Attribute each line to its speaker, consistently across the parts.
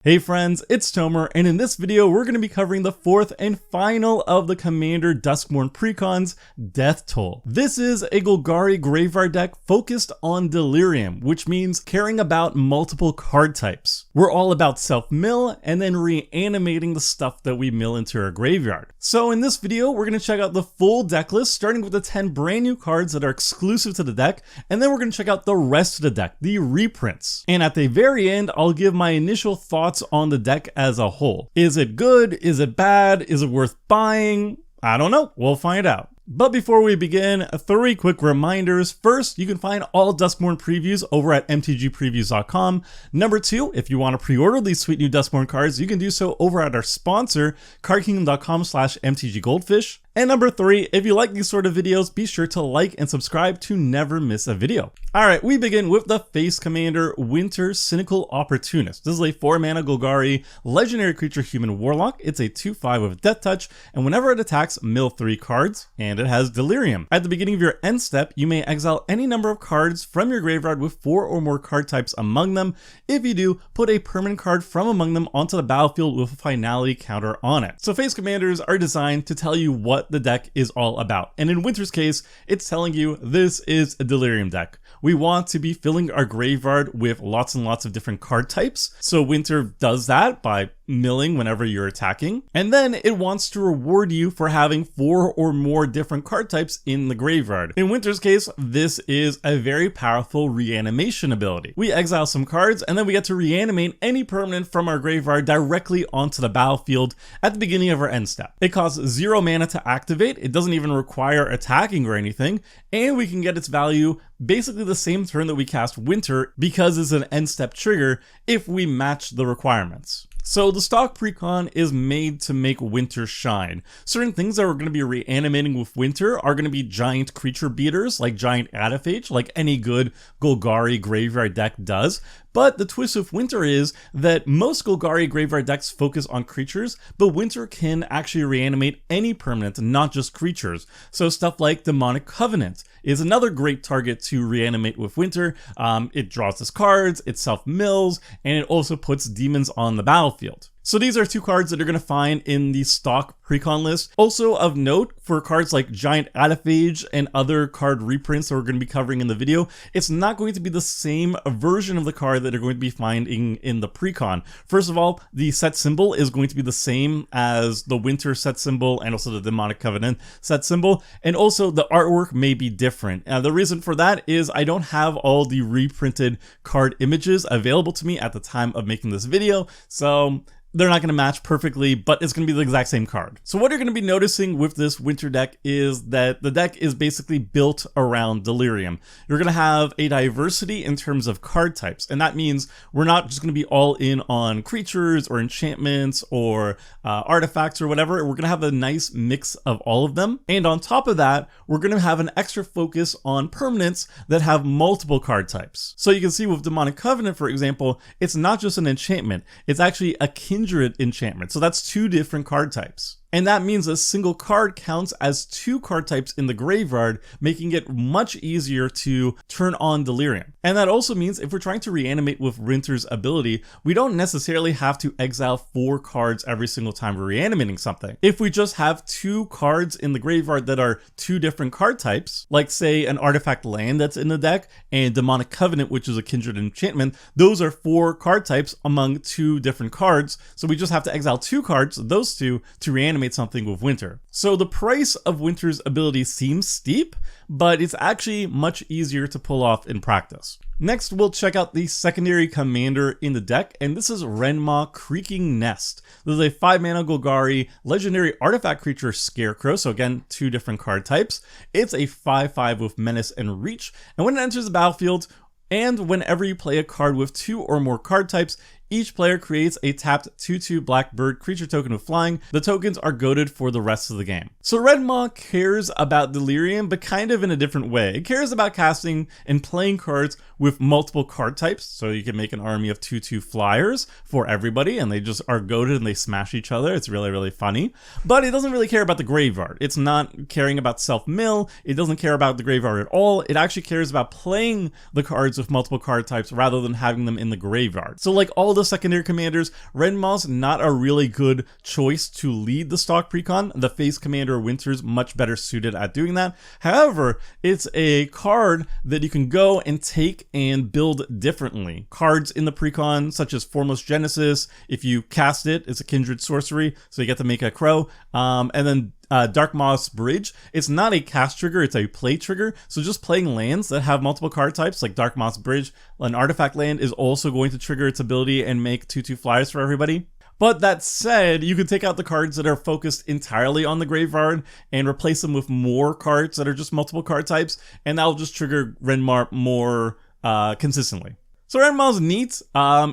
Speaker 1: Hey friends, it's Tomer, and in this video we're going to be covering the fourth and final of the Commander Duskmourn precons, Death Toll. This is a Golgari graveyard deck focused on Delirium, which means caring about multiple card types. We're all about self-mill and then reanimating the stuff that we mill into our graveyard. So in this video we're going to check out the full deck list, starting with the 10 brand new cards that are exclusive to the deck, and then we're going to check out the rest of the deck, the reprints. And at the very end I'll give my initial thoughts on the deck as a whole. Is it good? Is it bad? Is it worth buying? I don't know. We'll find out. But before we begin, 3 quick reminders. First, you can find all Duskmourn previews over at mtgpreviews.com. Number 2, if you want to pre-order these sweet new Duskmourn cards, you can do so over at our sponsor, cardkingdom.com/mtggoldfish. And number 3, if you like these sort of videos, be sure to like and subscribe to never miss a video. Alright, we begin with the face commander, Winter Cynical Opportunist. This is a 4-mana Golgari, legendary creature human warlock. It's a 2/5 with death touch, and whenever it attacks, mill 3 cards, and it has Delirium. At the beginning of your end step, you may exile any number of cards from your graveyard with 4 or more card types among them. If you do, put a permanent card from among them onto the battlefield with a finality counter on it. So face commanders are designed to tell you what the deck is all about, and in Winter's case it's telling you this is a Delirium deck. We want to be filling our graveyard with lots and lots of different card types, so Winter does that by milling whenever you're attacking, and then it wants to reward you for having 4 or more different card types in the graveyard. In Winter's case, this is a very powerful reanimation ability. We exile some cards and then we get to reanimate any permanent from our graveyard directly onto the battlefield at the beginning of our end step. It costs 0 mana to activate, it doesn't even require attacking or anything, and we can get its value basically the same turn that we cast Winter because it's an end step trigger if we match the requirements. So the stock precon is made to make Winter shine. Certain things that we're going to be reanimating with Winter are going to be giant creature beaters, like giant Adaphage, like any good Golgari graveyard deck does. But the twist with Winter is that most Golgari graveyard decks focus on creatures, but Winter can actually reanimate any permanent, not just creatures. So stuff like Demonic Covenant is another great target to reanimate with Winter. It draws its cards, it self-mills, and it also puts demons on the battlefield. So these are 2 cards that you're going to find in the stock precon list. Also of note, for cards like Giant Adaphage and other card reprints that we're going to be covering in the video, it's not going to be the same version of the card that you're going to be finding in the precon. First of all, the set symbol is going to be the same as the Winter set symbol and also the Demonic Covenant set symbol, and also the artwork may be different. The reason for that is I don't have all the reprinted card images available to me at the time of making this video, so they're not going to match perfectly, but it's going to be the exact same card. So what you're going to be noticing with this Winter deck is that the deck is basically built around Delirium. You're going to have a diversity in terms of card types, and that means we're not just going to be all in on creatures or enchantments or artifacts or whatever. We're going to have a nice mix of all of them. And on top of that, we're going to have an extra focus on permanents that have multiple card types. So you can see with Demonic Covenant, for example, it's not just an enchantment, it's actually a kindred enchantment. So that's 2 different card types. And that means a single card counts as 2 card types in the graveyard, making it much easier to turn on Delirium. And that also means if we're trying to reanimate with Winter's ability, we don't necessarily have to exile 4 cards every single time we're reanimating something. If we just have 2 cards in the graveyard that are 2 different card types, like say an artifact land that's in the deck and Demonic Covenant, which is a kindred enchantment, those are 4 card types among 2 different cards. So we just have to exile 2 cards, those 2, to reanimate something with Winter. So the price of Winter's ability seems steep, but it's actually much easier to pull off in practice. Next, we'll check out the secondary commander in the deck, and this is Rendmaw Creaking Nest. This is a 5-mana Golgari legendary artifact creature Scarecrow, so again, 2 different card types. It's a 5/5 with menace and reach, and when it enters the battlefield, and whenever you play a card with 2 or more card types, each player creates a tapped 2/2 black bird creature token with flying. The tokens are goaded for the rest of the game. So Rendmaw cares about Delirium, but kind of in a different way. It cares about casting and playing cards with multiple card types, so you can make an army of 2/2 flyers for everybody, and they just are goaded and they smash each other. It's really, really funny. But it doesn't really care about the graveyard. It's not caring about self-mill. It doesn't care about the graveyard at all. It actually cares about playing the cards with multiple card types rather than having them in the graveyard. So like all the the secondary commanders, Rendmaw's not a really good choice to lead the stock precon. The Face Commander Winter's much better suited at doing that. However, it's a card that you can go and take and build differently. Cards in the precon, such as Formless Genesis, if you cast it, it's a kindred sorcery, so you get to make a crow. And then Dark Moss Bridge, it's not a cast trigger, it's a play trigger. So just playing lands that have multiple card types, like Dark Moss Bridge, an artifact land, is also going to trigger its ability and make 2/2 flyers for everybody. But that said, you can take out the cards that are focused entirely on the graveyard and replace them with more cards that are just multiple card types, and that'll just trigger Rendmaw more consistently. So Rendmaw's neat.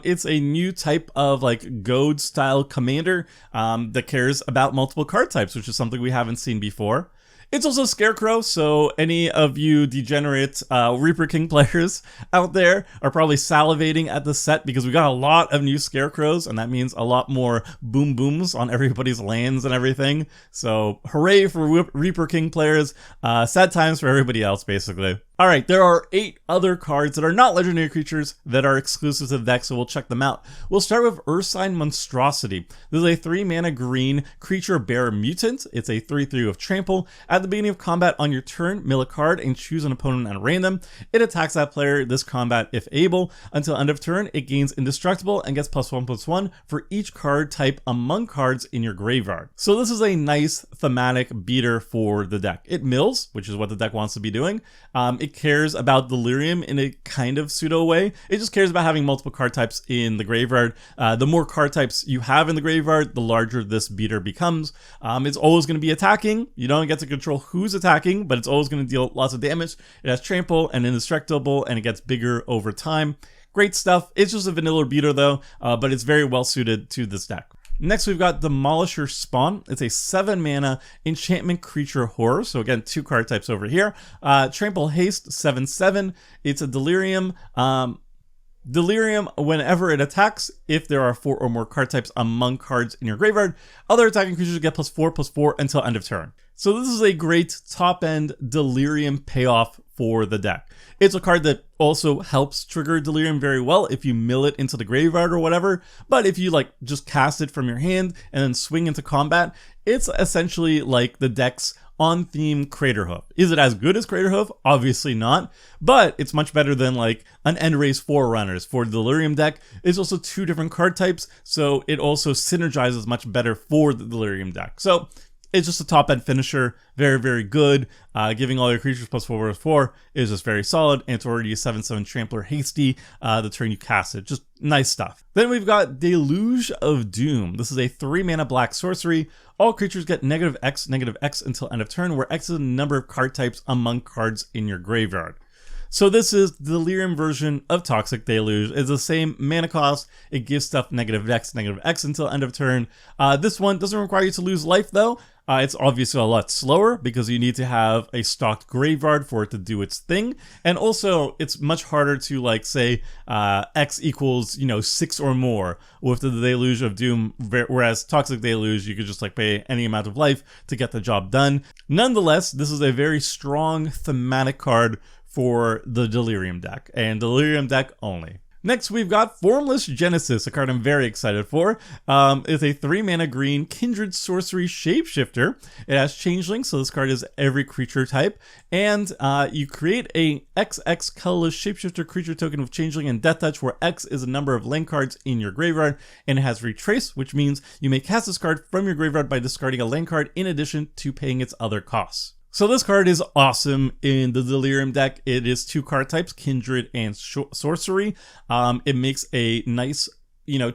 Speaker 1: It's a new type of like goad style commander that cares about multiple card types, which is something we haven't seen before. It's also Scarecrow, so any of you degenerate Reaper King players out there are probably salivating at the set because we got a lot of new Scarecrows, and that means a lot more boom booms on everybody's lands and everything. So hooray for Reaper King players, sad times for everybody else basically. Alright, there are 8 other cards that are not legendary creatures that are exclusive to the deck, so we'll check them out. We'll start with Ursine Monstrosity. This is a 3-mana green creature bear mutant. It's a 3/3 with trample. At the beginning of combat on your turn, mill a card and choose an opponent at random. It attacks that player this combat if able. Until end of turn, it gains indestructible and gets +1/+1 for each card type among cards in your graveyard. So this is a nice thematic beater for the deck. It mills, which is what the deck wants to be doing. It cares about Delirium in a kind of pseudo way. It just cares about having multiple card types in the graveyard. The more card types you have in the graveyard, the larger this beater becomes. It's always going to be attacking. You don't get to control who's attacking, but it's always going to deal lots of damage. It has trample and indestructible, and it gets bigger over time. Great stuff. It's just a vanilla beater though, but it's very well suited to this deck. Next, we've got Demolisher Spawn. It's a 7-mana enchantment creature horror. So again, 2 card types over here. Trample Haste, 7/7. It's a Delirium. Delirium, whenever it attacks, if there are 4 or more card types among cards in your graveyard, other attacking creatures get +4/+4 until end of turn. So this is a great top-end Delirium payoff for the deck. It's a card that also helps trigger Delirium very well if you mill it into the graveyard or whatever, but if you like just cast it from your hand and then swing into combat, it's essentially like the deck's on-theme Craterhoof. Is it as good as Craterhoof? Obviously not, but it's much better than like an Endrace Forerunners for the Delirium deck. It's also 2 different card types, so it also synergizes much better for the Delirium deck. So it's just a top-end finisher, very, very good. Giving all your creatures +4/+4 is just very solid, and it's already a 7/7 Trampler Hasty the turn you cast it. Just nice stuff. Then we've got Deluge of Doom. This is a 3-mana black sorcery. All creatures get -X until end of turn, where X is the number of card types among cards in your graveyard. So this is the Delirium version of Toxic Deluge. It's the same mana cost. It gives stuff -X until end of turn. This one doesn't require you to lose life though. It's obviously a lot slower because you need to have a stocked graveyard for it to do its thing. And also it's much harder to like say X equals, 6 or more with the Deluge of Doom, whereas Toxic Deluge, you could just like pay any amount of life to get the job done. Nonetheless, this is a very strong thematic card for the Delirium deck, and Delirium deck only. Next, we've got Formless Genesis, a card I'm very excited for. It's a 3-mana green kindred sorcery shapeshifter. It has changeling, so this card is every creature type. And you create a XX colorless shapeshifter creature token with changeling and death touch, where X is the number of land cards in your graveyard, and it has retrace, which means you may cast this card from your graveyard by discarding a land card in addition to paying its other costs. So this card is awesome in the Delirium deck. It is 2 card types, Kindred and Sorcery. It makes a nice,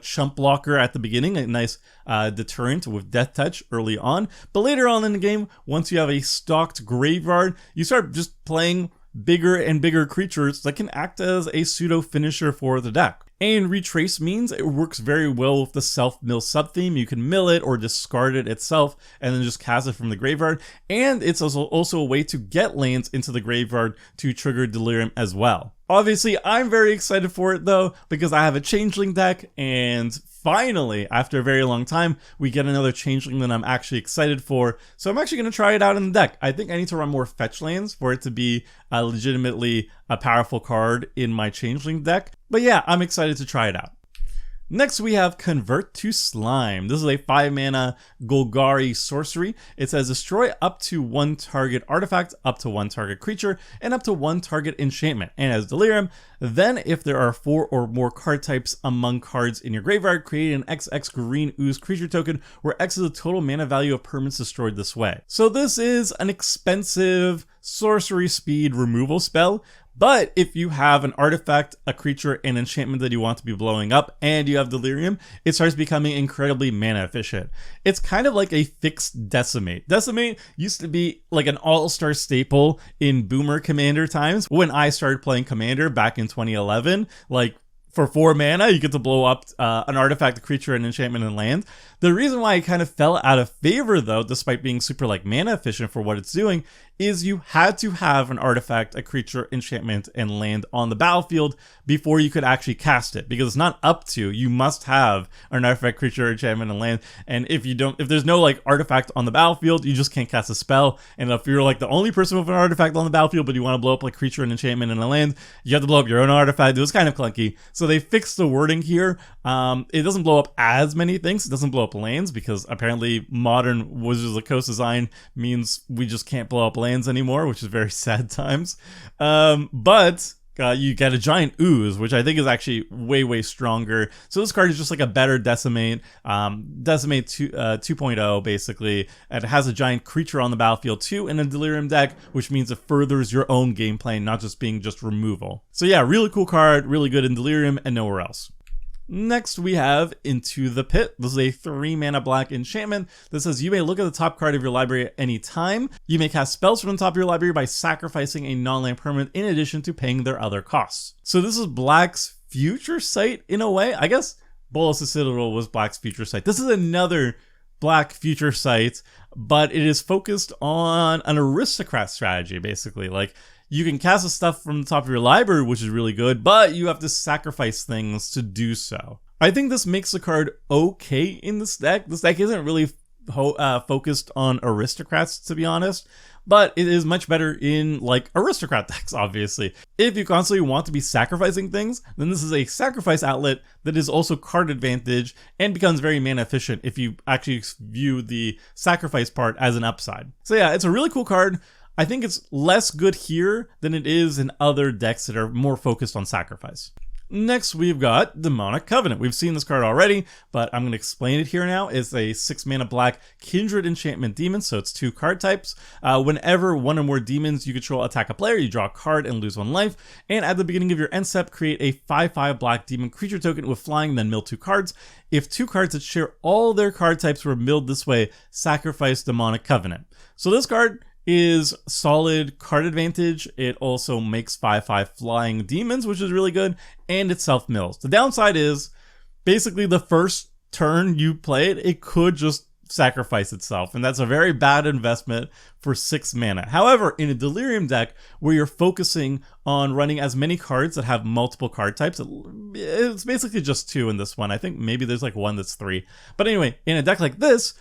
Speaker 1: chump blocker at the beginning, a nice deterrent with Death Touch early on. But later on in the game, once you have a stocked graveyard, you start just playing bigger and bigger creatures that can act as a pseudo finisher for the deck. And retrace means it works very well with the self-mill sub-theme. You can mill it or discard it itself and then just cast it from the graveyard. And it's also a way to get lands into the graveyard to trigger Delirium as well. Obviously, I'm very excited for it though, because I have a Changeling deck, and finally, after a very long time, we get another Changeling that I'm actually excited for. So I'm actually going to try it out in the deck. I think I need to run more fetch lands for it to be legitimately a powerful card in my Changeling deck. But yeah, I'm excited to try it out. Next we have Convert to Slime. This is a 5 mana Golgari sorcery. It says destroy up to 1 target artifact, up to 1 target creature, and up to 1 target enchantment. And as Delirium, then if there are 4 or more card types among cards in your graveyard, create an XX green ooze creature token where X is the total mana value of permanents destroyed this way. So this is an expensive sorcery speed removal spell. But if you have an artifact, a creature, an enchantment that you want to be blowing up, and you have Delirium, it starts becoming incredibly mana efficient. It's kind of like a fixed Decimate. Decimate used to be like an all-star staple in Boomer Commander times. When I started playing Commander back in 2011, like for 4 mana, you get to blow up an artifact, a creature, an enchantment, and land. The reason why it kind of fell out of favor though, despite being super like mana efficient for what it's doing, is you had to have an artifact, a creature, enchantment, and land on the battlefield before you could actually cast it. Because it's not up to, you must have an artifact, creature, enchantment, and land. And if there's no like artifact on the battlefield, you just can't cast a spell. And if you're like the only person with an artifact on the battlefield, but you want to blow up like creature, an enchantment, and a land, you have to blow up your own artifact. It was kind of clunky. So they fixed the wording here. It doesn't blow up as many things. It doesn't blow up lands because apparently modern Wizards of the Coast design means we just can't blow up lands anymore, which is very sad times. But you get a giant ooze, which I think is actually way stronger. So this card is just like a better Decimate, Decimate 2.0 basically. And it has a giant creature on the battlefield too in a Delirium deck, which means it furthers your own gameplay, not just being just removal. So yeah, really cool card, really good in Delirium and nowhere else. Next we have Into the Pit. This is a 3 mana black enchantment that says you may look at the top card of your library at any time. You may cast spells from the top of your library by sacrificing a non-land permanent in addition to paying their other costs. So this is Black's Future Sight in a way. I guess Bolas' Citadel was Black's Future Sight. This is another Black Future Sight, but it is focused on an aristocrat strategy basically. Like, you can cast the stuff from the top of your library, which is really good, but you have to sacrifice things to do so. I think this makes the card okay in this deck. This deck isn't really focused on aristocrats, to be honest, but it is much better in like aristocrat decks, obviously. If you constantly want to be sacrificing things, then this is a sacrifice outlet that is also card advantage and becomes very mana efficient if you actually view the sacrifice part as an upside. So yeah, it's a really cool card. I think it's less good here than it is in other decks that are more focused on sacrifice. Next, we've got Demonic Covenant. We've seen this card already, but I'm going to explain it here now. It's a 6 mana black Kindred Enchantment Demon, so it's 2 card types. Whenever 1 or more demons you control attack a player, you draw a card and lose 1 life. And at the beginning of your end step, create a 5/5 black demon creature token with flying, then mill 2 cards. If 2 cards that share all their card types were milled this way, sacrifice Demonic Covenant. So this card is solid card advantage. It also makes 5/5 flying demons, which is really good, and it self-mills. The downside is basically the first turn you play it, it could just sacrifice itself, and that's a very bad investment for 6 mana. However, in a Delirium deck where you're focusing on running as many cards that have multiple card types, it's basically just 2 in this one. I think maybe there's like 1 that's 3. But anyway, in a deck like this,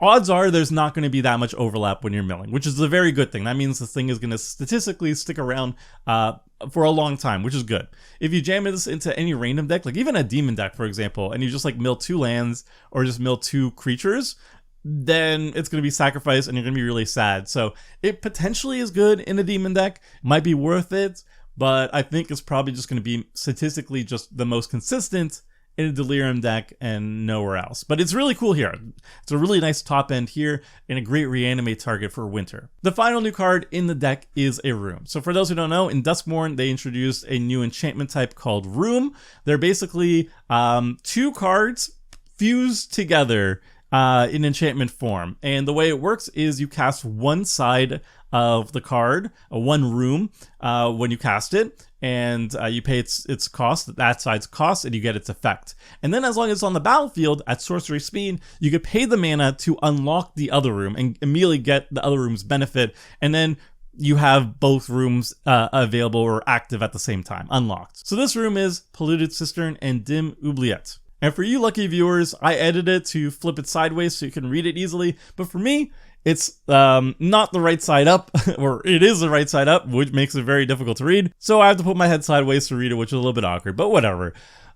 Speaker 1: odds are there's not going to be that much overlap when you're milling, which is a very good thing. That means this thing is going to statistically stick around for a long time, which is good. If you jam this into any random deck, like even a demon deck, for example, and you just like mill 2 lands or just mill 2 creatures, then it's going to be sacrificed and you're going to be really sad. So it potentially is good in a demon deck, might be worth it, but I think it's probably just going to be statistically just the most consistent in a Delirium deck and nowhere else. But it's really cool here. It's a really nice top end here and a great reanimate target for winter. The final new card in the deck is a Room. So for those who don't know, in Duskmourn, they introduced a new enchantment type called Room. They're basically 2 cards fused together in enchantment form. And the way it works is you cast one side of the card, 1 room, when you cast it, and you pay its cost, that side's cost, and you get its effect. And then as long as it's on the battlefield at sorcery speed, you could pay the mana to unlock the other room and immediately get the other room's benefit, and then you have both rooms available or active at the same time, unlocked. So this room is Polluted, Cistern, and Dim Oubliette. And for you lucky viewers, I edited it to flip it sideways so you can read it easily, but for me, it's not the right side up, or it is the right side up, which makes it very difficult to read. So I have to put my head sideways to read it, which is a little bit awkward, but whatever.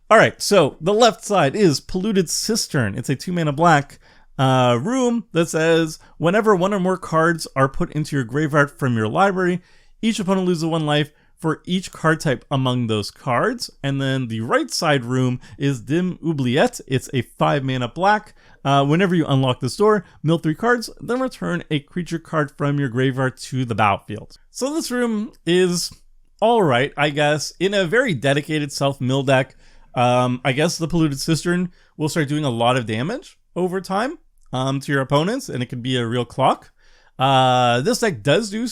Speaker 1: All right, so the left side is Polluted Cistern. It's a 2-mana black room that says whenever one or more cards are put into your graveyard from your library, each opponent loses 1 life for each card type among those cards. And then the right side room is Oubliette. It's a 5-mana black. Whenever you unlock this door, mill 3 cards, then return a creature card from your graveyard to the battlefield. So this room is alright, I guess. In a very dedicated self-mill deck, I guess the Polluted Cistern will start doing a lot of damage over time to your opponents, and it could be a real clock. This deck does do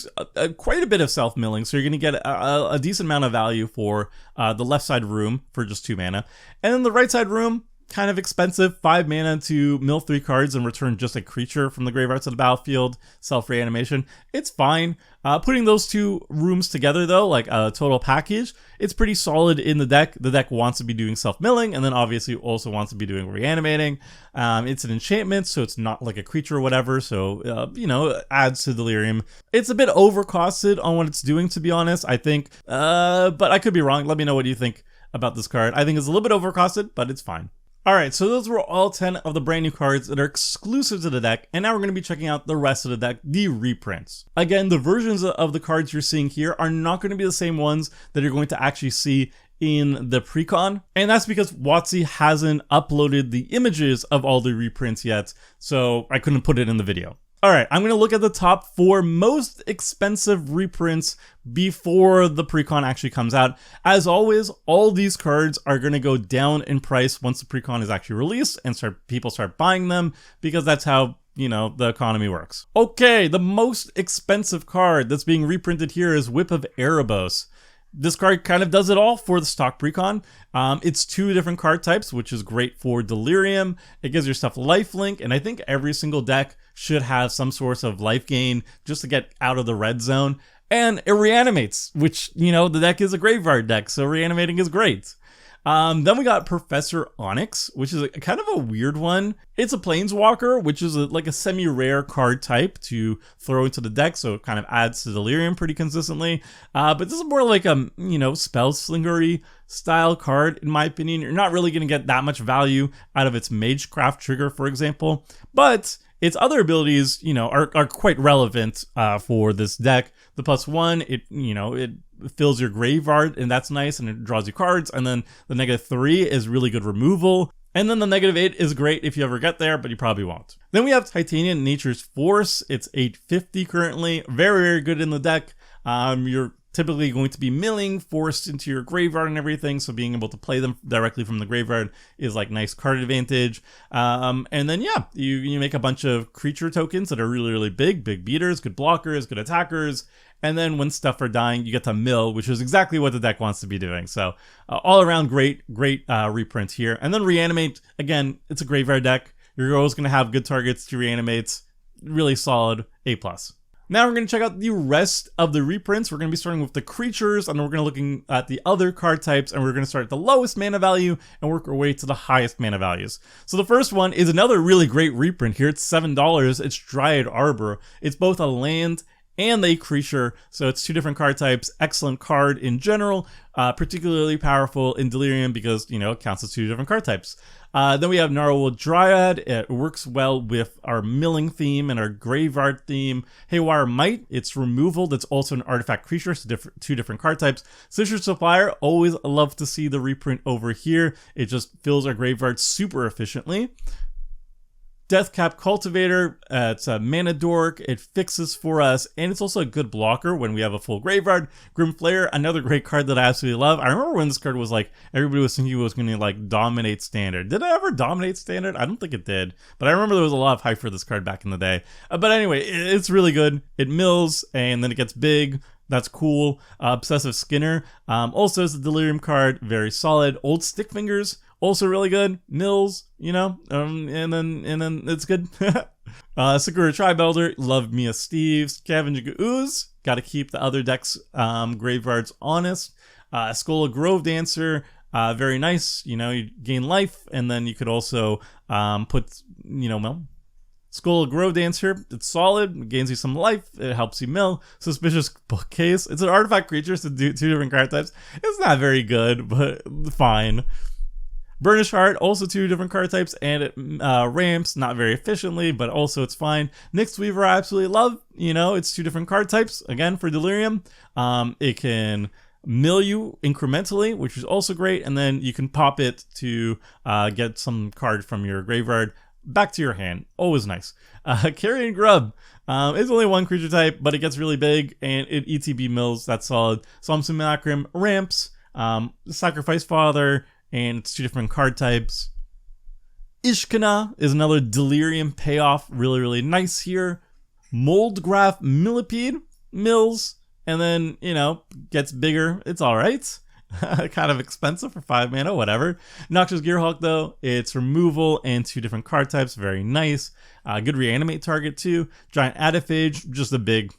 Speaker 1: quite a bit of self-milling, so you're going to get a decent amount of value for the left side room for just 2 mana. And then the right side room, kind of expensive, 5 mana to mill 3 cards and return just a creature from the graveyard to the battlefield, self-reanimation. It's fine. Putting those 2 rooms together though, like a total package, it's pretty solid in the deck. The deck wants to be doing self-milling, and then obviously also wants to be doing reanimating. It's an enchantment, so it's not like a creature or whatever, so, you know, adds to Delirium. It's a bit overcosted on what it's doing, to be honest, I think, but I could be wrong. Let me know what you think about this card. I think it's a little bit overcosted, but it's fine. Alright, so those were all 10 of the brand new cards that are exclusive to the deck, and now we're going to be checking out the rest of the deck, the reprints. Again, the versions of the cards you're seeing here are not going to be the same ones that you're going to actually see in the precon, and that's because WotC hasn't uploaded the images of all the reprints yet, so I couldn't put it in the video. Alright, I'm going to look at the top 4 most expensive reprints before the precon actually comes out. As always, all these cards are going to go down in price once the precon is actually released and people start buying them, because that's how, you know, the economy works. Okay, the most expensive card that's being reprinted here is Whip of Erebos. This card kind of does it all for the stock precon. It's 2 different card types, which is great for Delirium. It gives your stuff lifelink, and I think every single deck should have some source of life gain just to get out of the red zone. And it reanimates, which, you know, the deck is a graveyard deck, so reanimating is great. Then we got Professor Onyx, which is kind of a weird one. It's a Planeswalker, which is like a semi-rare card type to throw into the deck, so it kind of adds to Delirium pretty consistently. But this is more like a, you know, Spellslingery style card, in my opinion. You're not really going to get that much value out of its Magecraft trigger, for example, but its other abilities, you know, are quite relevant for this deck. The +1, it fills your graveyard, and that's nice, and it draws you cards. And then the -3 is really good removal. And then the -8 is great if you ever get there, but you probably won't. Then we have Titanian Nature's Force. It's 850 currently. Very, very good in the deck. You're typically going to be milling forced into your graveyard and everything, so being able to play them directly from the graveyard is like nice card advantage. And then yeah, you make a bunch of creature tokens that are really, really big beaters, good blockers, good attackers, and then when stuff are dying, you get to mill, which is exactly what the deck wants to be doing. So all around great reprint here. And then reanimate, again, it's a graveyard deck. You're always going to have good targets to reanimate. Really solid, A+. Now we're going to check out the rest of the reprints. We're going to be starting with the creatures, and then we're going to looking at the other card types, and we're going to start at the lowest mana value and work our way to the highest mana values. So the first one is another really great reprint here. It's $7. It's Dryad Arbor. It's both a land and a creature, so it's 2 different card types. Excellent card in general, particularly powerful in Delirium because, you know, it counts as 2 different card types. Then we have Gnarlwood Dryad. It works well with our milling theme and our graveyard theme. Haywire Might, it's removal. That's also an artifact creature, so 2 different card types. Citrus Supplier, always love to see the reprint over here. It just fills our graveyard super efficiently. Deathcap Cultivator, it's a mana dork, it fixes for us, and it's also a good blocker when we have a full graveyard. Grim Flayer, another great card that I absolutely love. I remember when this card was like, everybody was thinking it was going to like dominate Standard. Did it ever dominate Standard? I don't think it did, but I remember there was a lot of hype for this card back in the day. But anyway, it's really good. It mills, and then it gets big. That's cool. Obsessive Skinner, also is a Delirium card, very solid. Old Stick Fingers, also really good. Mills, you know, and then it's good. Sakura Tribe-Elder, love Mia Steve. Scavenger Ooze, gotta keep the other decks graveyards honest. Skull of Grove Dancer, very nice. You know, you gain life, and then you could also put, you know, well, Skull of Grove Dancer, it's solid, it gains you some life, it helps you mill. Suspicious Bookcase, it's an artifact creature, so 2 different card types. It's not very good, but fine. Burnish Heart, also 2 different card types, and it ramps, not very efficiently, but also it's fine. Nyx Weaver I absolutely love, you know, it's 2 different card types, again, for Delirium. It can mill you incrementally, which is also great, and then you can pop it to get some card from your graveyard back to your hand. Always nice. Carrion Grub. It's only 1 creature type, but it gets really big, and it ETB mills, that's solid. Solemn Simulacrum ramps, Sacrifice Father, and it's 2 different card types. Ishkana is another Delirium payoff, really, really nice here. Moldgraph Millipede mills, and then, you know, gets bigger. It's alright. Kind of expensive for 5 mana, whatever. Noxious Gearhawk, though, it's removal and 2 different card types, very nice. Good reanimate target, too. Giant Adaphage, just a big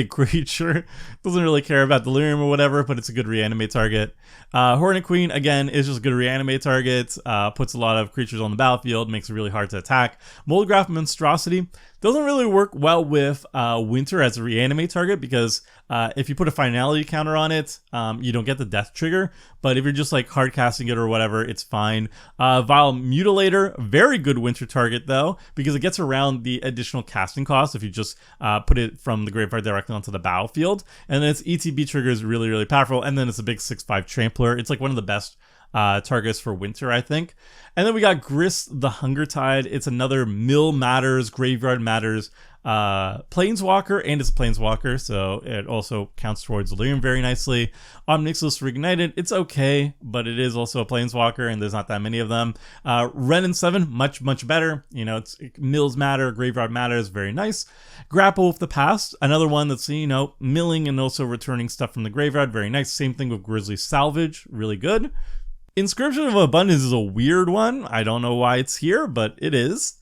Speaker 1: creature. Doesn't really care about Delirium or whatever, but it's a good reanimate target. Hornet Queen, again, is just a good reanimate target. Puts a lot of creatures on the battlefield, makes it really hard to attack. Moldgraph Monstrosity doesn't really work well with Winter as a reanimate target, because if you put a finality counter on it, you don't get the death trigger. But if you're just like hard casting it or whatever, it's fine. Vile Mutilator, very good Winter target though, because it gets around the additional casting cost if you just put it from the graveyard directly onto the battlefield. And then its ETB trigger is really, really powerful. And then it's a big 6/5 trampler. It's like one of the best targets for Winter, I think. And then we got Grist the Hunger Tide. It's another Mill Matters, Graveyard Matters Planeswalker, and it's a Planeswalker, so it also counts towards Delirium very nicely. Omnixus Reignited, it's okay, but it is also a Planeswalker, and there's not that many of them. Ren and 7, much, much better. You know, it's Mills Matter, Graveyard Matters, very nice. Grapple with the Past, another one that's, you know, milling and also returning stuff from the graveyard, very nice. Same thing with Grizzly Salvage, really good. Inscription of Abundance is a weird one. I don't know why it's here, but it is.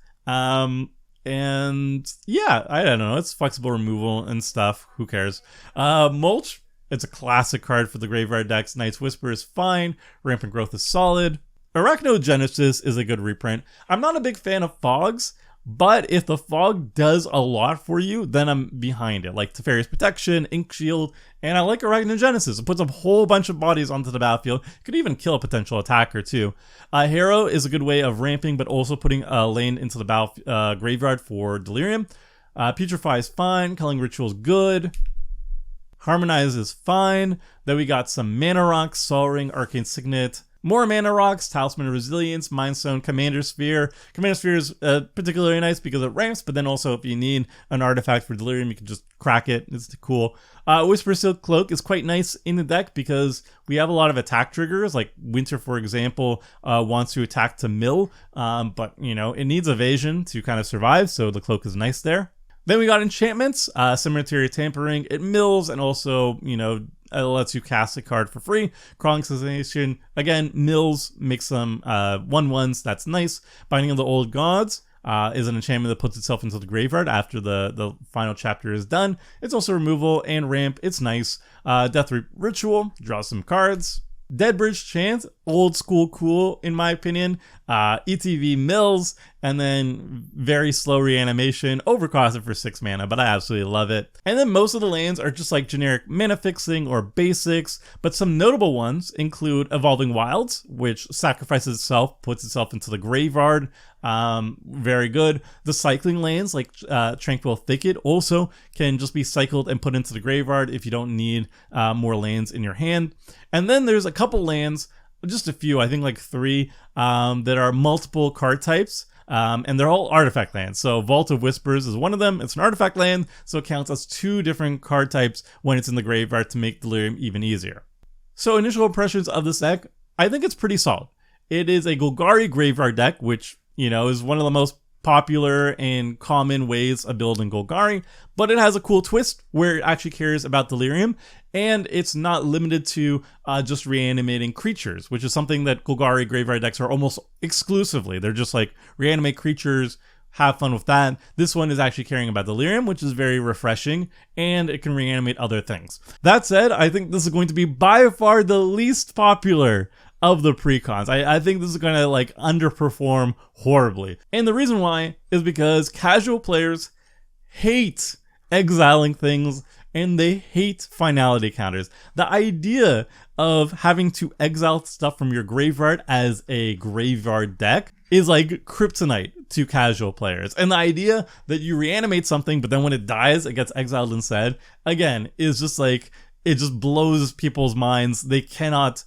Speaker 1: And yeah, I don't know. It's flexible removal and stuff. Who cares? Mulch, it's a classic card for the graveyard decks. Night's Whisper is fine. Rampant Growth is solid. Arachnogenesis is a good reprint. I'm not a big fan of fogs, but if the fog does a lot for you, then I'm behind it. Like Teferi's Protection, Ink Shield, and I like Arachnogenesis. It puts a whole bunch of bodies onto the battlefield. It could even kill a potential attacker too. Harrow is a good way of ramping, but also putting a lane into the graveyard for Delirium. Putrefy is fine. Culling Ritual is good. Harmonize is fine. Then we got some Mana Rocks, Sol Ring, Arcane Signet. More Mana Rocks, Talisman of Resilience, Mind Stone, Commander Sphere. Commander Sphere is particularly nice because it ramps, but then also if you need an artifact for Delirium, you can just crack it. It's cool. Whisper Silk Cloak is quite nice in the deck because we have a lot of attack triggers, like Winter, for example, wants to attack to mill, but, you know, it needs evasion to kind of survive, so the Cloak is nice there. Then we got enchantments, Cemetery Tampering. It mills and also, you know, it lets you cast a card for free. Crawling Cessation, again, mills, makes some 1/1s, that's nice. Binding of the Old Gods is an enchantment that puts itself into the graveyard after the final chapter is done. It's also removal and ramp, it's nice. Death Ritual, draw some cards. Deadbridge Chant, old school cool in my opinion. ETV mills, and then very slow reanimation, overcosted for 6 mana, but I absolutely love it. And then most of the lands are just like generic mana fixing or basics, but some notable ones include Evolving Wilds, which sacrifices itself, puts itself into the graveyard. Very good. The cycling lands like Tranquil Thicket also can just be cycled and put into the graveyard if you don't need more lands in your hand. And then there's a couple lands, just a few, I think like 3, that are multiple card types. And they're all artifact lands. So Vault of Whispers is one of them. It's an artifact land, so it counts as 2 different card types when it's in the graveyard to make Delirium even easier. So initial impressions of this deck, I think it's pretty solid. It is a Golgari graveyard deck, which, you know, is one of the most popular and common ways of building Golgari, but it has a cool twist where it actually cares about Delirium, and it's not limited to just reanimating creatures, which is something that Golgari graveyard decks are almost exclusively. They're just like, reanimate creatures, have fun with that. This one is actually caring about Delirium, which is very refreshing, and it can reanimate other things. That said, I think this is going to be by far the least popular of the precons. I think this is going to like underperform horribly. And the reason why is because casual players hate exiling things and they hate finality counters. The idea of having to exile stuff from your graveyard as a graveyard deck is like kryptonite to casual players. And the idea that you reanimate something, but then when it dies, it gets exiled instead, again, is just like, it just blows people's minds. They cannot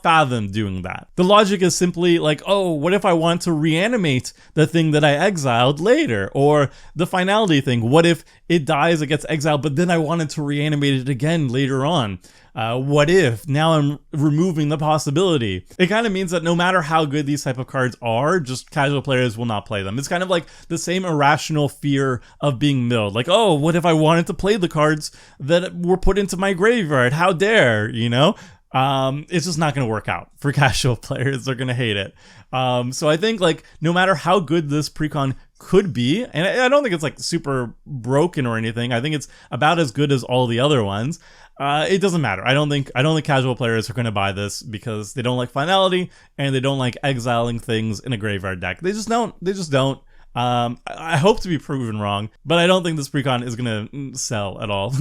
Speaker 1: fathom doing that. The logic is simply like, oh, what if I want to reanimate the thing that I exiled later? Or the finality thing, what if it dies, it gets exiled, but then I wanted to reanimate it again later on? What if? Now I'm removing the possibility. It kind of means that no matter how good these type of cards are, just casual players will not play them. It's kind of like the same irrational fear of being milled. Like, oh, what if I wanted to play the cards that were put into my graveyard? How dare, you know? It's just not going to work out for casual players. They're going to hate it. So I think like no matter how good this precon could be, and I don't think it's like super broken or anything. I think it's about as good as all the other ones. It doesn't matter. I don't think casual players are going to buy this because they don't like finality and they don't like exiling things in a graveyard deck. They just don't. I hope to be proven wrong, but I don't think this precon is going to sell at all.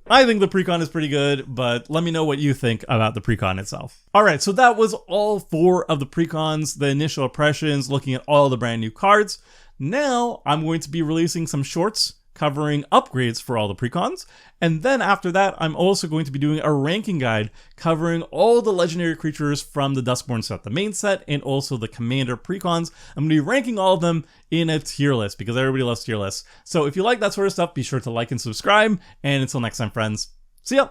Speaker 1: I think the precon is pretty good, but let me know what you think about the precon itself. All right, so that was all 4 of the precons, the initial impressions, looking at all the brand new cards. Now I'm going to be releasing some shorts covering upgrades for all the precons, and then after that I'm also going to be doing a ranking guide covering all the legendary creatures from the Duskmourn set, the main set, and also the Commander precons. I'm going to be ranking all of them in a tier list because everybody loves tier lists. So if you like that sort of stuff, be sure to like and subscribe, and until next time, friends, see ya!